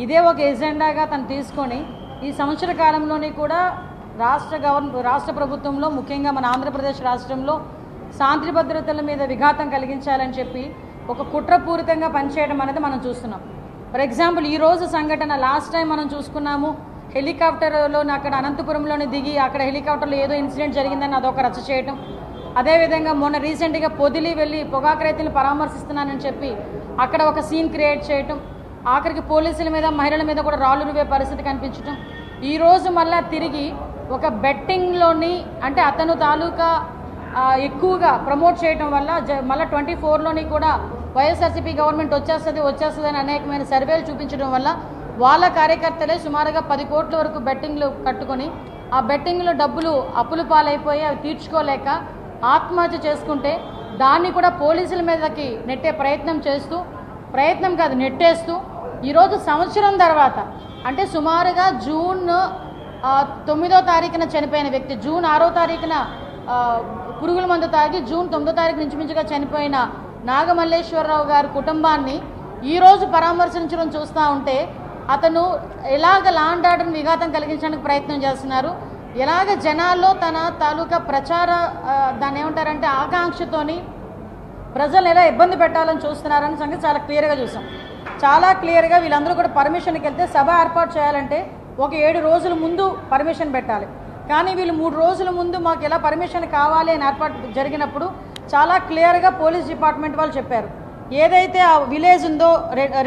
ఇదే ఒక ఎజెండాగా తను తీసుకొని ఈ సంవత్సర కాలంలోనే కూడా రాష్ట్ర ప్రభుత్వంలో ముఖ్యంగా మన ఆంధ్రప్రదేశ్ రాష్ట్రంలో శాంతి భద్రతల మీద విఘాతం కలిగించాలని చెప్పి ఒక కుట్రపూరితంగా పనిచేయడం అనేది మనం చూస్తున్నాం. ఫర్ ఎగ్జాంపుల్ ఈ రోజు సంఘటన లాస్ట్ టైం మనం చూసుకున్నాము. హెలికాప్టర్లో అక్కడ అనంతపురంలోనే దిగి అక్కడ హెలికాప్టర్లో ఏదో ఇన్సిడెంట్ జరిగిందని అదొక రచ్చ చేయటం. అదేవిధంగా మొన్న రీసెంట్గా పొదిలి వెళ్ళి పొగాకు రైతులను పరామర్శిస్తున్నానని చెప్పి అక్కడ ఒక సీన్ క్రియేట్ చేయటం, ఆఖరికి పోలీసుల మీద మహిళల మీద కూడా రాళ్ళు రువే పరిస్థితి కనిపించడం. ఈరోజు మళ్ళీ తిరిగి ఒక బెట్టింగ్లోని అంటే అతను తాలూకా ఎక్కువగా ప్రమోట్ చేయడం వల్ల మళ్ళీ 24లోని కూడా వైఎస్ఆర్సీపీ గవర్నమెంట్ వచ్చేస్తుందని అనేకమైన సర్వేలు చూపించడం వల్ల వాళ్ళ కార్యకర్తలే సుమారుగా 10 కోట్ల వరకు బెట్టింగ్లు కట్టుకొని ఆ బెట్టింగ్లో డబ్బులు అప్పులు పాలైపోయి అవి తీర్చుకోలేక ఆత్మహత్య చేసుకుంటే దాన్ని కూడా పోలీసుల మీదకి నెట్టే నెట్టేస్తూ ఈరోజు సంవత్సరం తర్వాత అంటే సుమారుగా జూన్ 9వ తారీఖున చనిపోయిన వ్యక్తి, జూన్ 6వ తారీఖున పురుగుల మందు తాగి జూన్ 9వ తారీఖు ఇంచుమించుగా చనిపోయిన నాగమల్లేశ్వరరావు గారి కుటుంబాన్ని ఈరోజు పరామర్శించడం చూస్తూ ఉంటే అతను ఎలాగ లాండ్ ఆర్డర్ని విఘాతం కలిగించడానికి ప్రయత్నం చేస్తున్నారు, ఎలాగ జనాల్లో తన తాలూకా ప్రచార దాన్ని ఏమంటారంటే ఆకాంక్షతోని ప్రజలు ఎలా ఇబ్బంది పెట్టాలని చూస్తున్నారని సంగతి చాలా క్లియర్గా చూసాం. చాలా క్లియర్గా వీళ్ళందరూ కూడా పర్మిషన్కి వెళ్తే సభ ఏర్పాటు చేయాలంటే ఒక 7 రోజుల ముందు పర్మిషన్ పెట్టాలి. కానీ వీళ్ళు 3 రోజుల ముందు మాకు ఎలా పర్మిషన్ కావాలి అని ఏర్పాటు జరిగినప్పుడు చాలా క్లియర్గా పోలీస్ డిపార్ట్మెంట్ వాళ్ళు చెప్పారు. ఏదైతే ఆ విలేజ్ ఉందో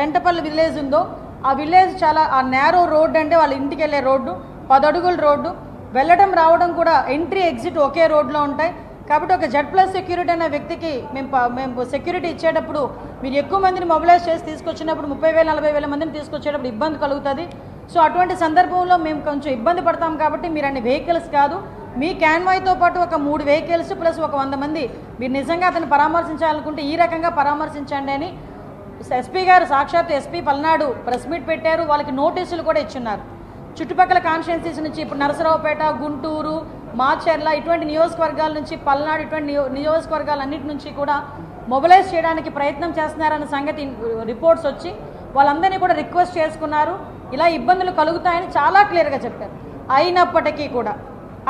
రెంటపల్లి విలేజ్ ఉందో ఆ విలేజ్ చాలా ఆ నేరో రోడ్డు, అంటే వాళ్ళ ఇంటికి వెళ్ళే రోడ్డు 10 అడుగుల రోడ్డు, వెళ్ళడం రావడం కూడా ఎంట్రీ ఎగ్జిట్ ఒకే రోడ్లో ఉంటాయి. కాబట్టి ఒక Z+ సెక్యూరిటీ అనే వ్యక్తికి మేము సెక్యూరిటీ ఇచ్చేటప్పుడు మీరు ఎక్కువ మందిని మొబిలైజ్ చేసి తీసుకొచ్చినప్పుడు 30,000-40,000 మందిని తీసుకొచ్చేటప్పుడు ఇబ్బంది కలుగుతుంది. సో అటువంటి సందర్భంలో మేము కొంచెం ఇబ్బంది పడతాం కాబట్టి మీరు అన్ని వెహికల్స్ కాదు, మీ క్యాన్వాయ్తో పాటు ఒక 3 వెహికల్స్ ప్లస్ ఒక 100 మంది మీరు నిజంగా అతన్ని పరామర్శించాలనుకుంటే ఈ రకంగా పరామర్శించండి అని ఎస్పీ గారు సాక్షాత్ ఎస్పీ పల్నాడు ప్రెస్ మీట్ పెట్టారు. వాళ్ళకి నోటీసులు కూడా ఇచ్చున్నారు. చుట్టుపక్కల కాన్స్టిట్యున్సీస్ నుంచి ఇప్పుడు నరసరావుపేట, గుంటూరు, మాచర్ల ఇటువంటి నియోజకవర్గాల నుంచి పల్నాడు ఇటువంటి నియోజకవర్గాలన్నిటి నుంచి కూడా మొబిలైజ్ చేయడానికి ప్రయత్నం చేస్తున్నారన్న సంగతి రిపోర్ట్స్ వచ్చి వాళ్ళందరినీ కూడా రిక్వెస్ట్ చేసుకున్నారు. ఇలా ఇబ్బందులు కలుగుతాయని చాలా క్లియర్గా చెప్పారు. అయినప్పటికీ కూడా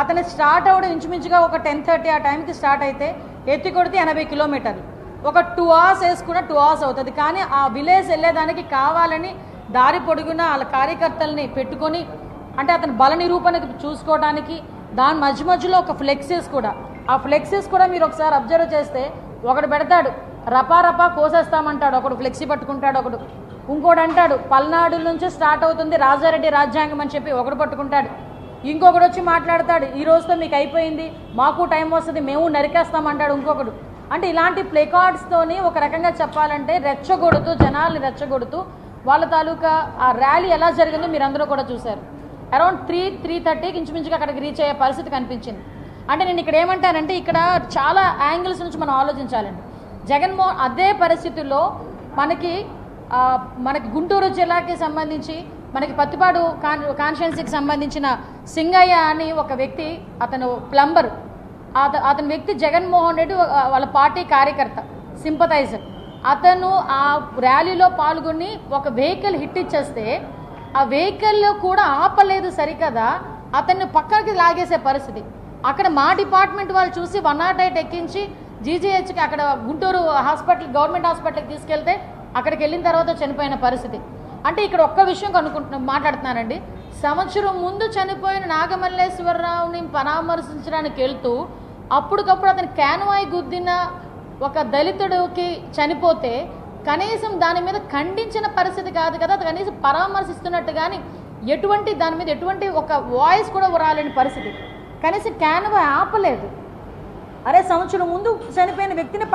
అతను స్టార్ట్ అవ్వడం ఇంచుమించుగా ఒక 10:30 ఆ టైంకి స్టార్ట్ అయితే ఎత్తి కొడితే 80 కిలోమీటర్లు, ఒక 2 hours వేసుకున్న 2 hours అవుతుంది. కానీ ఆ విలేజ్ వెళ్ళేదానికి కావాలని దారి పొడుగున వాళ్ళ కార్యకర్తల్ని పెట్టుకొని అంటే అతను బల నిరూపణకు చూసుకోవడానికి దాని మధ్యలో ఒక ఫ్లెక్సీస్ కూడా, ఆ ఫ్లెక్సీస్ కూడా మీరు ఒకసారి అబ్జర్వ్ చేస్తే ఒకడు పెడతాడు రపా కోసేస్తామంటాడు, ఒకడు ఫ్లెక్సీ పట్టుకుంటాడు, ఒకడు ఇంకోటి అంటాడు పల్నాడు నుంచి స్టార్ట్ అవుతుంది రాజారెడ్డి రాజ్యాంగం అని చెప్పి ఒకడు పట్టుకుంటాడు, ఇంకొకడు వచ్చి మాట్లాడతాడు ఈ రోజుతో మీకు అయిపోయింది మాకు టైం వస్తుంది మేము నరికేస్తామంటాడు ఇంకొకడు. అంటే ఇలాంటి ప్లేకార్డ్స్తోని ఒక రకంగా చెప్పాలంటే రెచ్చగొడుతూ జనాల్ని రెచ్చగొడుతూ వాళ్ళ తాలూకా ఆ ర్యాలీ ఎలా జరిగిందో మీరు అందరూ కూడా చూశారు. అరౌండ్ 3:30కి ఇంచుమించుగా అక్కడికి రీచ్ అయ్యే పరిస్థితి కనిపించింది. అంటే నేను ఇక్కడ ఏమంటానంటే ఇక్కడ చాలా యాంగిల్స్ నుంచి మనం ఆలోచించాలండి. జగన్మోహన్ అదే పరిస్థితుల్లో మనకి గుంటూరు జిల్లాకి సంబంధించి మనకి పత్తిపాడు కాన్స్టిట్యున్సీకి సంబంధించిన సింగయ్య అని ఒక వ్యక్తి, అతను ప్లంబర్, అతని వ్యక్తి జగన్మోహన్ రెడ్డి వాళ్ళ పార్టీ కార్యకర్త సింపథైజర్. అతను ఆ ర్యాలీలో పాల్గొని ఒక వెహికల్ హిట్ ఇచ్చేస్తే ఆ వెహికల్లో కూడా ఆపలేదు సరికదా, అతన్ని పక్కకి లాగేసే పరిస్థితి. అక్కడ మా డిపార్ట్మెంట్ వాళ్ళు చూసి 108 ఎక్కించి జీజీహెచ్కి అక్కడ గుంటూరు హాస్పిటల్ గవర్నమెంట్ హాస్పిటల్కి తీసుకెళ్తే అక్కడికి వెళ్ళిన తర్వాత చనిపోయిన పరిస్థితి. అంటే ఇక్కడ ఒక్క విషయం మాట్లాడుతున్నానండి. సంవత్సరం ముందు చనిపోయిన నాగమల్లేశ్వరరావుని పరామర్శించడానికి వెళ్తూ అప్పటికప్పుడు అతని క్యాన్వాయ్ గుద్దిన ఒక దళితుడికి చనిపోతే కనీసం దాని మీద ఖండించిన పరిస్థితి కాదు కదా, కనీసం పరామర్శిస్తున్నట్టు కానీ దాని మీద ఎటువంటి ఒక వాయిస్ కూడా రాలేని పరిస్థితి. కనీసం క్యాన్వాయ్ ఆపలేదు. అరే సంవత్సరం ముందు చనిపోయిన వ్యక్తిని